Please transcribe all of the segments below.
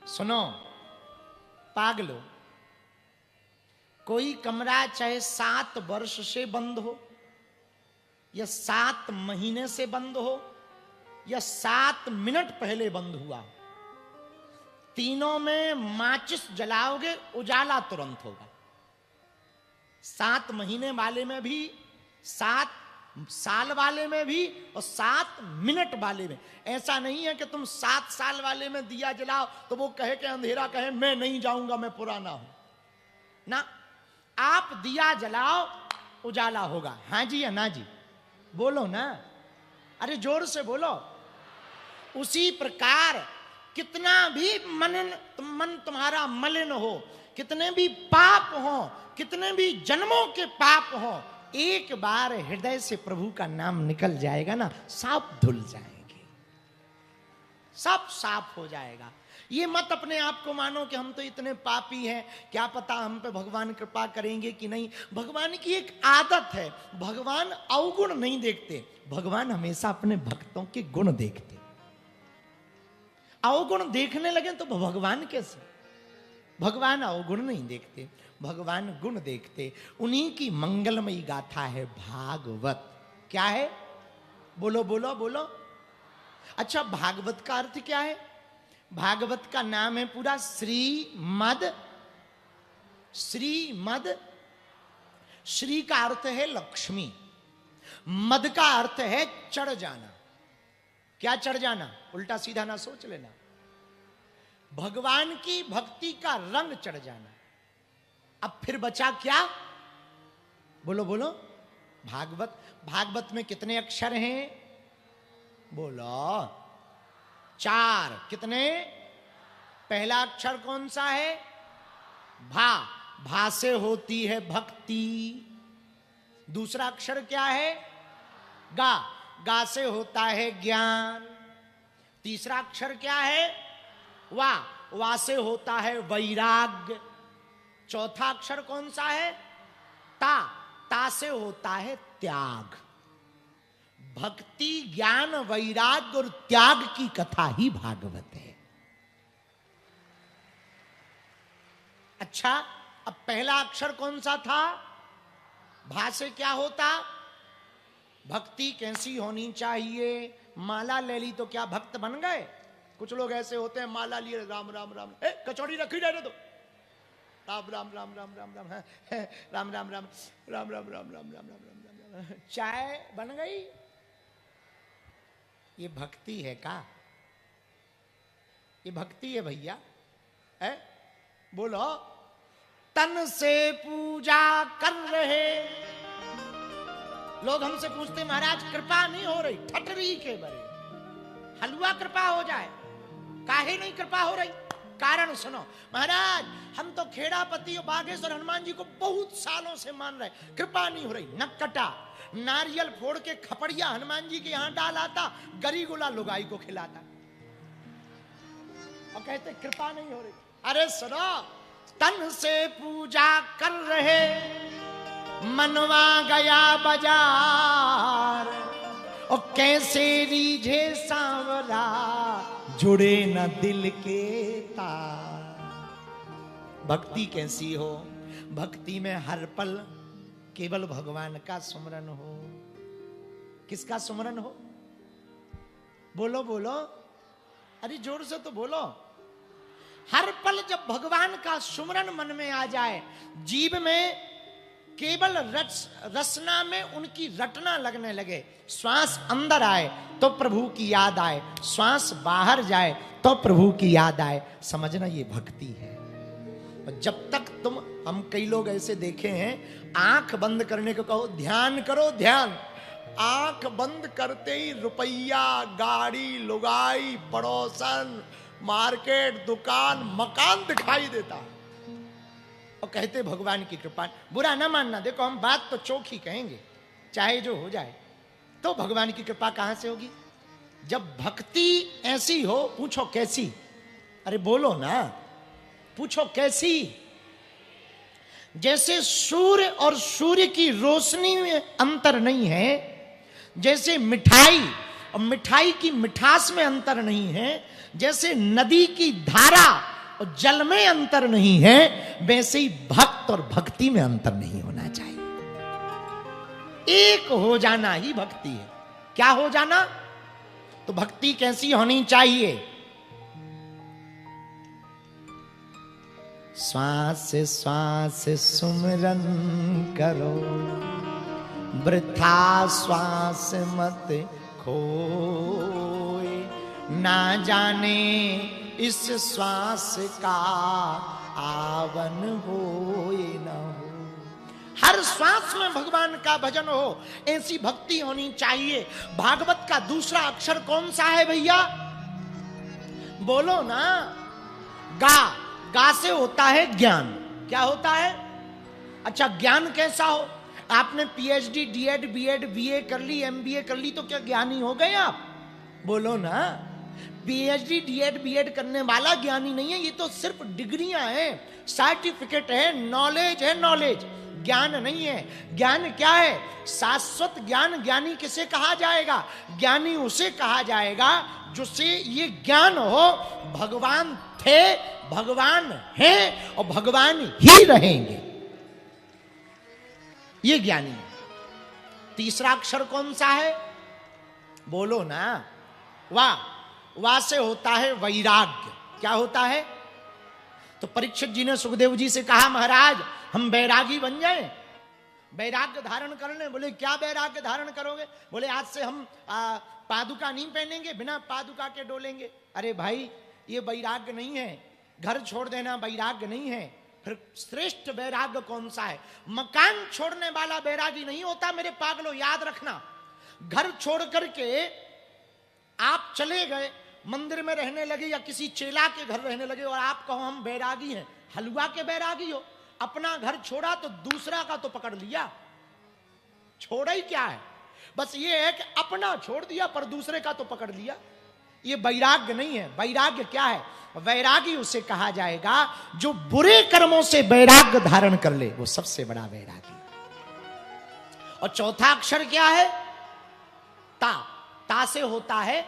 सुनो पागलो, कोई कमरा चाहे 7 वर्ष से बंद हो या 7 महीने से बंद हो या 7 मिनट पहले बंद हुआ, तीनों में माचिस जलाओगे उजाला तुरंत होगा। 7 महीने वाले में भी, 7 साल वाले में भी और 7 मिनट वाले में। ऐसा नहीं है कि तुम 7 साल वाले में दिया जलाओ तो वो कहे कि अंधेरा कहे मैं नहीं जाऊंगा, मैं पुराना हूं ना। आप दिया जलाओ उजाला होगा। हाँ जी या ना जी? बोलो ना, अरे जोर से बोलो। उसी प्रकार कितना भी मन तुम्हारा मलिन हो, कितने भी पाप हो, कितने भी जन्मों के पाप हो, एक बार हृदय से प्रभु का नाम निकल जाएगा ना, सब धुल जाएंगे, सब साफ हो जाएगा। ये मत अपने आप को मानो कि हम तो इतने पापी हैं, क्या पता हम पे भगवान कृपा करेंगे कि नहीं। भगवान की एक आदत है, भगवान अवगुण नहीं देखते, भगवान हमेशा अपने भक्तों के गुण देखते। अवगुण देखने लगे तो भगवान कैसे? भगवान अवगुण नहीं देखते, भगवान गुण देखते। उन्हीं की मंगलमयी गाथा है भागवत। क्या है? बोलो बोलो बोलो। अच्छा, भागवत का अर्थ क्या है? भागवत का नाम है पूरा श्रीमद। श्रीमद, श्री का अर्थ है लक्ष्मी, मद का अर्थ है चढ़ जाना। क्या चढ़ जाना? उल्टा सीधा ना सोच लेना। भगवान की भक्ति का रंग चढ़ जाना। अब फिर बचा क्या? बोलो बोलो। भागवत। भागवत में कितने अक्षर हैं? बोलो। 4। कितने? पहला अक्षर कौन सा है? भा। भा से होती है भक्ति। दूसरा अक्षर क्या है? गा। गा से होता है ज्ञान। तीसरा अक्षर क्या है? वा। वा से होता है वैराग्य। चौथा अक्षर कौन सा है? ता। ता से होता है त्याग। भक्ति, ज्ञान, वैराग्य और त्याग की कथा ही भागवत है। अच्छा, अब पहला अक्षर कौन सा था? भा से क्या होता? भक्ति कैसी होनी चाहिए? माला ले ली तो क्या भक्त बन गए? कुछ लोग ऐसे होते हैं, माला लिए राम राम राम, कचौड़ी रखी रहने दो, राम राम राम राम राम राम, राम राम राम राम राम राम राम राम राम राम, चाय बन गई। ये भक्ति है का? ये भक्ति है भैया? है? बोलो। तन से पूजा कर रहे लोग हमसे पूछते महाराज कृपा नहीं हो रही, ठटरी के बरे हलवा कृपा हो जाए, काहे नहीं कृपा हो रही? कारण सुनो महाराज, हम तो खेड़ापति और बागेश्वर हनुमान जी को बहुत सालों से मान रहे, कृपा नहीं हो रही। नकटा नारियल फोड़ के खपड़िया हनुमान जी के यहां डाल आता, गरी गुला लुगाई को खिलाता और कहते कृपा नहीं हो रही। अरे सुनो, तन से पूजा कर रहे, मनवा गया बाजार, और कैसे रीझे सांवरा, जुड़े न दिल के तार। भक्ति कैसी हो? भक्ति में हर पल केवल भगवान का सुमरन हो। किसका सुमरन हो? बोलो बोलो, अरे जोर से तो बोलो। हर पल जब भगवान का सुमरन मन में आ जाए, जीव में केवल रसना में उनकी रटना लगने लगे, श्वास अंदर आए तो प्रभु की याद आए, श्वास बाहर जाए तो प्रभु की याद आए, समझना ये भक्ति है। जब तक तुम, हम कई लोग ऐसे देखे हैं, आंख बंद करने को कहो ध्यान करो, ध्यान, आंख बंद करते ही रुपया, गाड़ी, लुगाई, पड़ोसन, मार्केट, दुकान, मकान दिखाई देता और कहते भगवान की कृपा। बुरा ना मानना, देखो हम बात तो चौखी कहेंगे, चाहे जो हो जाए, तो भगवान की कृपा कहां से होगी? जब भक्ति ऐसी हो। पूछो कैसी? अरे बोलो ना, पूछो कैसी? जैसे सूर्य और सूर्य की रोशनी में अंतर नहीं है, जैसे मिठाई और मिठाई की मिठास में अंतर नहीं है, जैसे नदी की धारा और जल में अंतर नहीं है, वैसे ही भक्त और भक्ति में अंतर नहीं होना चाहिए। एक हो जाना ही भक्ति है। क्या हो जाना? तो भक्ति कैसी होनी चाहिए? श्वास श्वास सुमरन करो, वृथा श्वास मत खोए, ना जाने इस श्वास का आवन होए न हो। हर श्वास में भगवान का भजन हो, ऐसी भक्ति होनी चाहिए। भागवत का दूसरा अक्षर कौन सा है भैया? बोलो ना। गा। गा से होता है ज्ञान। क्या होता है? अच्छा, ज्ञान कैसा हो? आपने पीएचडी, डीएड, बीएड, बीए कर ली, एमबीए कर ली, तो क्या ज्ञानी हो गए आप? बोलो ना। पीएचडी, डीएड, बीएड करने वाला ज्ञानी नहीं है, ये तो सिर्फ डिग्रियां हैं, सर्टिफिकेट है, नॉलेज है, नॉलेज, ज्ञान नहीं है। ज्ञान क्या है? शाश्वत ज्ञान। ज्ञानी किसे कहा जाएगा? ज्ञानी उसे कहा जाएगा जिससे ये ज्ञान हो भगवान थे, भगवान हैं और भगवान ही रहेंगे, ये ज्ञानी है। तीसरा अक्षर कौन सा है? बोलो ना। वाह। वाह से होता है वैराग्य। क्या होता है? तो परीक्षित जी ने सुखदेव जी से कहा, महाराज हम बैरागी बन जाएं, वैराग्य धारण कर लें। बोले क्या वैराग्य धारण करोगे? बोले आज से हम पादुका नहीं पहनेंगे, बिना पादुका के डोलेंगे। अरे भाई, ये वैराग्य नहीं है, घर छोड़ देना वैराग्य नहीं है। फिर श्रेष्ठ वैराग्य कौन सा है? मकान छोड़ने वाला वैरागी नहीं होता मेरे पागलों, याद रखना। घर छोड़ करके आप चले गए, मंदिर में रहने लगे या किसी चेला के घर रहने लगे और आप कहो हम बैरागी हैं, हलवा के बैरागी हो। अपना घर छोड़ा तो दूसरा का तो पकड़ लिया। छोड़ा ही क्या है? बस ये है कि अपना छोड़ दिया पर दूसरे का तो पकड़ लिया। ये वैराग्य नहीं है। वैराग्य क्या है? वैरागी उसे कहा जाएगा जो बुरे कर्मों से वैराग्य धारण कर ले, वो सबसे बड़ा वैरागी। और चौथा अक्षर क्या है? ता। ता से होता है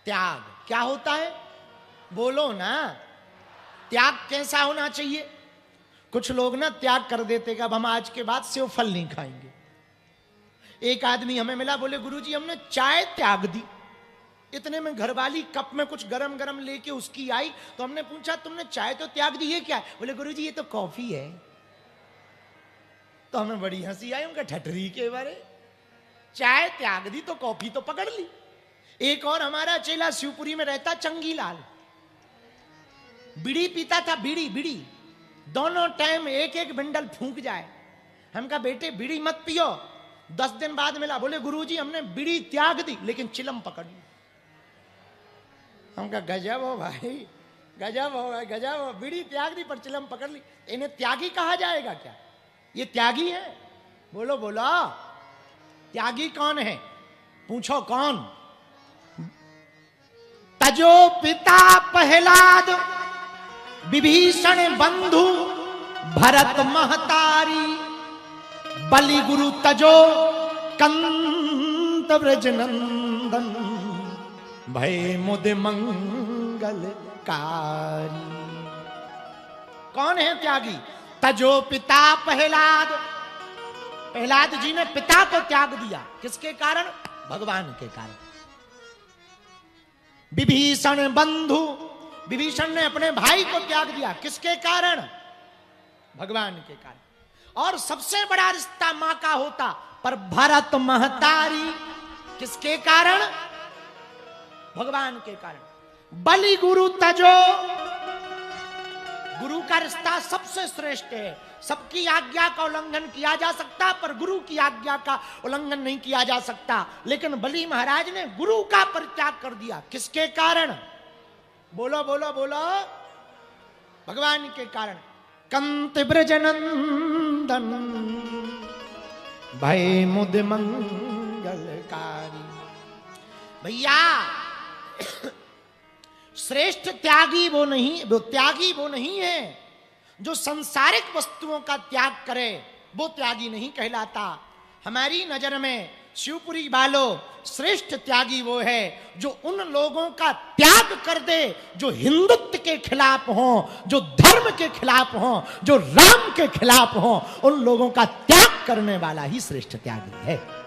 त्याग। क्या होता है? बोलो ना। त्याग कैसा होना चाहिए? कुछ लोग ना त्याग कर देते कि अब हम आज के बाद सेव फल नहीं खाएंगे। एक आदमी हमें मिला, बोले गुरुजी हमने चाय त्याग दी। इतने में घरवाली कप में कुछ गरम गरम लेके उसकी आई, तो हमने पूछा तुमने चाय तो त्याग दी, ये क्या है? बोले गुरुजी ये तो कॉफी है। तो हमें बड़ी हंसी आई, उनका ठटरी के बारे। चाय त्याग दी तो कॉफी तो पकड़ ली। एक और हमारा चेला शिवपुरी में रहता, चंगीलाल, बीड़ी पीता था, बीड़ी बीड़ी दोनों टाइम एक एक बंडल फूंक जाए। हम कहा बेटे बीड़ी मत पियो। 10 दिन बाद मिला, बोले गुरुजी हमने बीड़ी त्याग दी लेकिन चिलम पकड़ ली। हम कहा गजब हो भाई, गजब हो, गजब हो, बीड़ी त्याग दी पर चिलम पकड़ ली। इन्हें त्यागी कहा जाएगा क्या? ये त्यागी है? बोलो बोलो, त्यागी कौन है? पूछो कौन? तजो पिता प्रहलाद, विभीषण बंधु भरत महतारी, बलि गुरु तजो कंत व्रज नंदन, भय मुद मंगलकारी। कौन है त्यागी? तजो पिता प्रहलाद। प्रहलाद जी ने पिता को त्याग दिया, किसके कारण? भगवान के कारण। विभीषण बंधु, विभीषण ने अपने भाई को त्याग दिया, किसके कारण? भगवान के कारण। और सबसे बड़ा रिश्ता मां का होता, पर भरत महतारी, किसके कारण? भगवान के कारण। बलि गुरु तजो, गुरु का रिश्ता सबसे श्रेष्ठ है। सबकी आज्ञा का उल्लंघन किया जा सकता पर गुरु की आज्ञा का उल्लंघन नहीं किया जा सकता। लेकिन बलि महाराज ने गुरु का परित्याग कर दिया, किसके कारण? बोलो बोलो बोलो, भगवान के कारण। कंत ब्रज नंदन, भय मुद मंगलकारी। भैया श्रेष्ठ त्यागी वो नहीं, वो त्यागी वो नहीं है जो संसारिक वस्तुओं का त्याग करे, वो त्यागी नहीं कहलाता। हमारी नजर में शिवपुरी वालों, श्रेष्ठ त्यागी वो है जो उन लोगों का त्याग कर दे जो हिंदुत्व के खिलाफ हो, जो धर्म के खिलाफ हो, जो राम के खिलाफ हो। उन लोगों का त्याग करने वाला ही श्रेष्ठ त्यागी है।